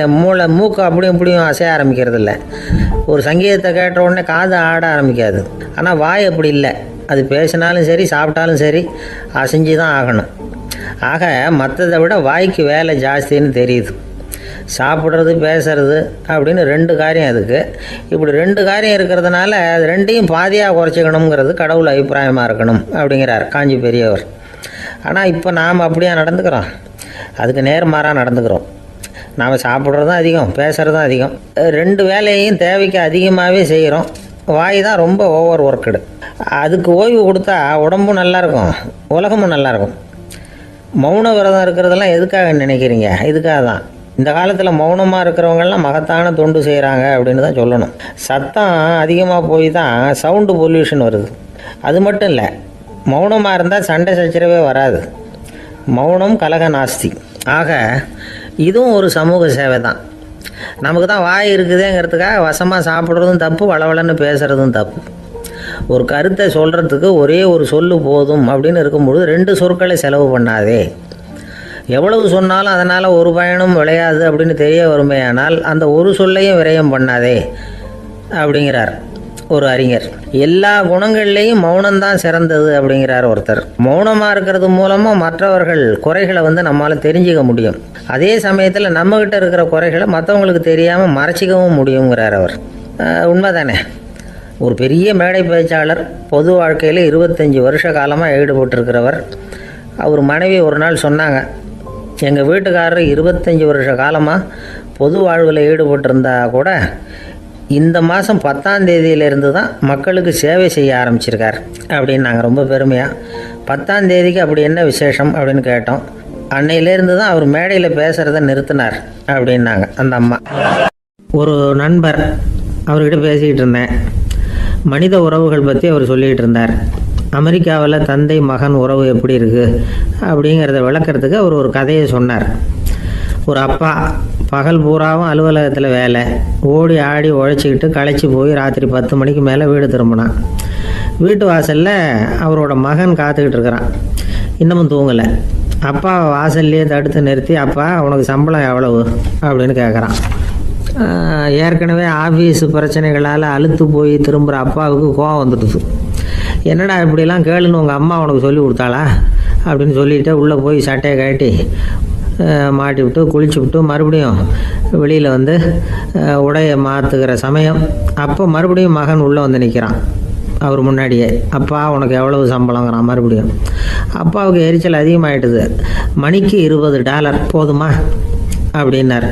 மூக்கு அப்படியும் இப்படியும் அசைய ஆரம்பிக்கிறதில்ல. ஒரு சங்கீதத்தை கேட்ட உடனே காது ஆட ஆரம்பிக்காது. ஆனால் வாய் அப்படி இல்லை, அது பேசினாலும் சரி சாப்பிட்டாலும் சரி அசைஞ்சு தான் ஆகணும். ஆக மற்றதை விட வாய்க்கு வேலை ஜாஸ்தின்னு தெரியுது. சாப்பிட்றது, பேசுறது அப்படின்னு 2 காரியம் அதுக்கு. இப்படி 2 காரியம் இருக்கிறதுனால அது 2ஐயும் பாதியாக குறைச்சிக்கணுங்கிறது கடவுள் அபிப்பிராயமாக இருக்கணும் அப்படிங்கிறார் காஞ்சி பெரியவர். ஆனால் இப்போ நாம் அப்படியே நடந்துக்கிறோம், அதுக்கு நேர்மாறாக நடந்துக்கிறோம். நாம் சாப்பிட்றதும் அதிகம், பேசுகிறதும் அதிகம். 2 வேலையையும் தேவைக்கு அதிகமாகவே செய்கிறோம். வாய் தான் ரொம்ப ஓவர் ஒர்க்குடு. அதுக்கு ஓய்வு கொடுத்தா உடம்பும் நல்லாயிருக்கும், உலகமும் நல்லாயிருக்கும். மௌன விரதம் இருக்கிறதெல்லாம் எதுக்காக நினைக்கிறீங்க? இதுக்காக தான். இந்த காலத்தில் மௌனமாக இருக்கிறவங்கெல்லாம் மகத்தான தொண்டு செய்கிறாங்க அப்படின்னு தான் சொல்லணும். சத்தம் அதிகமாக போய் தான் சவுண்டு பொல்யூஷன் வருது. அது மட்டும் இல்லை, மௌனமாக இருந்தால் சண்டை சச்சரவே வராது. மௌனம் கலக நாஸ்தி. ஆக இதுவும் ஒரு சமூக சேவை தான். நமக்கு தான் வாய் இருக்குதுங்கிறதுக்காக வசமாக சாப்பிட்றதும் தப்பு, வளவளன்னு பேசுகிறதும் தப்பு. ஒரு கருத்தை சொல்கிறதுக்கு ஒரே ஒரு சொல்லு போதும் அப்படின்னு இருக்கும்பொழுது 2 சொற்களை செலவு பண்ணாதே. எவ்வளவு சொன்னாலும் அதனால் ஒரு பயனும் விளையாது அப்படின்னு தெரிய வருமே, ஆனால் அந்த ஒரு சொல்லையும் விரயம் பண்ணாதே அப்படிங்கிறார் ஒரு அறிஞர். எல்லா குணங்கள்லேயும் மௌனம்தான் சிறந்தது அப்படிங்கிறார் ஒருத்தர். மௌனமாக இருக்கிறது மூலமாக மற்றவர்கள் குறைகளை நம்மளால் தெரிஞ்சிக்க முடியும். அதே சமயத்தில் நம்மக்கிட்ட இருக்கிற குறைகளை மற்றவங்களுக்கு தெரியாமல் மறைச்சிக்கவும் முடியுங்கிறார் அவர். உண்மைதானே? ஒரு பெரிய மேடை பேச்சாளர், பொது வாழ்க்கையில் 25 வருஷ காலமாக ஈடுபட்டிருக்கிறவர். அவர் மனைவி ஒரு நாள் சொன்னாங்க, எங்கள் வீட்டுக்காரர் 25 வருஷ காலமாக பொது வாழ்வில் ஈடுபட்டிருந்தா கூட இந்த மாதம் 10ஆம் தேதியிலேருந்து தான் மக்களுக்கு சேவை செய்ய ஆரம்பிச்சிருக்கார் அப்படின்னு நாங்கள் ரொம்ப பெருமையாக. 10ஆம் தேதிக்கு அப்படி என்ன விசேஷம் அப்படின்னு கேட்டோம். அன்னையிலேருந்து தான் அவர் மேடையில் பேசுகிறத நிறுத்தினார் அப்படின்னாங்க அந்த அம்மா. ஒரு நண்பர், அவர்கிட்ட பேசிக்கிட்டு இருந்தேன். மனித உறவுகள் பற்றி அவர் சொல்லிகிட்டு இருந்தார். அமெரிக்காவில் தந்தை மகன் உறவு எப்படி இருக்குது அப்படிங்கிறத விளக்கிறதுக்கு அவர் ஒரு கதையை சொன்னார். ஒரு அப்பா பகல் பூராவும் அலுவலகத்தில் வேலை, ஓடி ஆடி உழைச்சிக்கிட்டு களைச்சி போய் ராத்திரி 10 மணிக்கு மேலே வீடு திரும்பினான். வீட்டு வாசலில் அவரோட மகன் காத்துக்கிட்டு இருக்கிறான், இன்னமும் தூங்கலை. அப்பா வாசல்லையே தடுத்து நிறுத்தி, அப்பா உனக்கு சம்பளம் எவ்வளவு அப்படின்னு கேட்குறான். ஏற்கனவே ஆஃபீஸ் பிரச்சனைகளால் அழுத்து போய் திரும்புகிற அப்பாவுக்கு கோவம் வந்துடுது. என்னடா இப்படிலாம் கேளுன்னு உங்கள் அம்மா உனக்கு சொல்லி கொடுத்தாளா அப்படின்னு சொல்லிவிட்டு உள்ளே போய் சட்டையை கட்டி மாட்டி விட்டு குளிச்சு விட்டு மறுபடியும் வெளியில் உடையை மாற்றுகிற சமயம் அப்போ மறுபடியும் மகன் உள்ளே நிற்கிறான் அவர் முன்னாடியே. அப்பா உனக்கு எவ்வளவு சம்பளங்கிறான் மறுபடியும். அப்பாவுக்கு எரிச்சல் அதிகமாகிட்டுது. மணிக்கு $20 போதுமா அப்படின்னார்.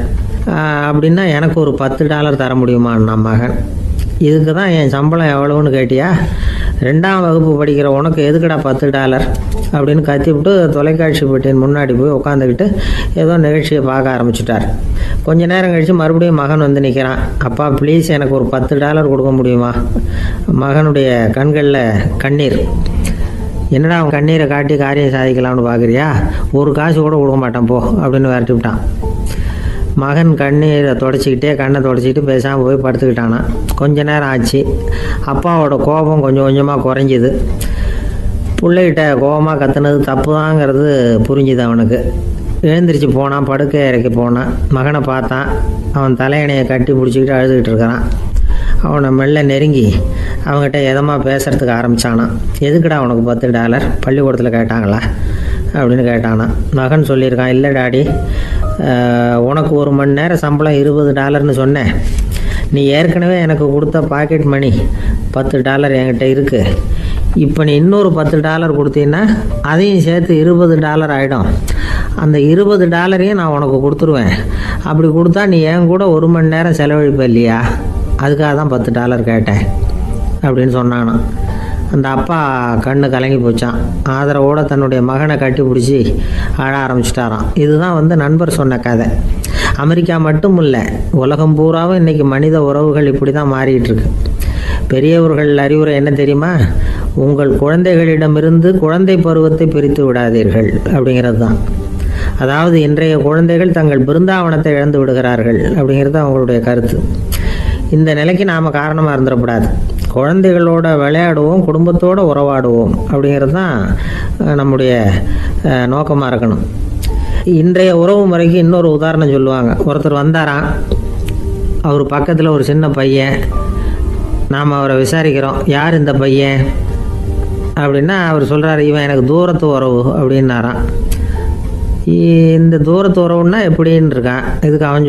அப்படின்னா எனக்கு ஒரு $10 தர முடியுமான்னா மகன். இதுக்கு தான் என் சம்பளம் எவ்வளவுன்னு கேட்டியா? 2ஆம் வகுப்பு படிக்கிற உனக்கு எதுக்குடா $10 அப்படின்னு கத்திவிட்டு தொலைக்காட்சி பெட்டியின் முன்னாடி போய் உட்காந்துக்கிட்டு ஏதோ நிகழ்ச்சியை பார்க்க ஆரம்பிச்சிட்டார். கொஞ்ச நேரம் கழித்து மறுபடியும் மகன் நிற்கிறான். அப்பா ப்ளீஸ் எனக்கு ஒரு $10 கொடுக்க முடியுமா? மகனுடைய கண்களில் கண்ணீர். என்னடா அவன் கண்ணீரை காட்டி காரியம் சாதிக்கலாம்னு பார்க்குறியா? ஒரு காசு கூட கொடுக்க மாட்டான் போ அப்படின்னு விரட்டி விட்டான். மகன் கண்ணீரை தொடச்சிக்கிட்டே கண்ணை தொடச்சிக்கிட்டு பேசாமல் போய் படுத்துக்கிட்டானா. கொஞ்ச நேரம் ஆச்சு. அப்பாவோட கோபம் கொஞ்சம் கொஞ்சமாக குறைஞ்சிது. பிள்ளைகிட்ட கோபமாக கத்துனது தப்பு தாங்கிறது புரிஞ்சுது அவனுக்கு. எழுந்திரிச்சு போனான், படுக்கை இறக்கி போனான். மகனை பார்த்தான். அவன் தலையணையை கட்டி பிடிச்சிக்கிட்டு அழுதுகிட்டு இருக்கிறான். அவனை மெல்ல நெருங்கி அவங்ககிட்ட எதமாக பேசுகிறதுக்கு ஆரம்பித்தானான். எதுக்குடா உனக்கு $10 பள்ளிக்கூடத்தில் கேட்டாங்களா அப்படின்னு கேட்டானா. மகன் சொல்லியிருக்கான், இல்லை டாடி, உனக்கு 1 மணி நேரம் சம்பளம் $20ன்னு சொன்னேன். நீ ஏற்கனவே எனக்கு கொடுத்த பாக்கெட் மணி $10 என்கிட்ட இருக்குது. இப்போ நீ இன்னொரு $10 கொடுத்தீங்கன்னா அதையும் சேர்த்து $20 ஆகிடும். அந்த $20 நான் உனக்கு கொடுத்துருவேன். அப்படி கொடுத்தா நீ என் கூட 1 மணி நேரம் செலவழிப்ப இல்லையா? அதுக்காக தான் $10 கேட்டேன் அப்படின்னு சொன்னானான். அந்த அப்பா கண்ணு கலங்கி போச்சான். ஆதரவோடு தன்னுடைய மகனை கட்டி பிடிச்சி அழ ஆரம்பிச்சிட்டாராம். இதுதான் நண்பர் சொன்ன கதை. அமெரிக்கா மட்டும் இல்லை, உலகம் பூராவும் இன்றைக்கி மனித உறவுகள் இப்படி தான் மாறிட்டு இருக்கு. பெரியவர்கள் அறிவுரை என்ன தெரியுமா? உங்கள் குழந்தைகளிடமிருந்து குழந்தை பருவத்தை பிரித்து விடாதீர்கள் அப்படிங்கிறது தான். அதாவது இன்றைய குழந்தைகள் தங்கள் பிருந்தாவனத்தை இழந்து விடுகிறார்கள் அப்படிங்கிறது அவங்களுடைய கருத்து. இந்த நிலைக்கு நாம் காரணமாக இருந்துடக்கூடாது. குழந்தைகளோட விளையாடுவோம், குடும்பத்தோடு உறவாடுவோம் அப்படிங்கிறது தான் நம்முடைய நோக்கமாக இருக்கணும். இன்றைய உறவு முறைக்கு இன்னொரு உதாரணம் சொல்லுவாங்க. ஒருத்தர் வந்தாராம், அவர் பக்கத்தில் ஒரு சின்ன பையன். நாம் அவரை விசாரிக்கிறோம், யார் இந்த பையன் அப்படின்னா அவர் சொல்கிறார், இவன் எனக்கு தூரத்து உறவு அப்படின்னாராம். இந்த தூரத்து உறவுன்னா எப்படின்னு இருக்கான். இதுக்கு அவன்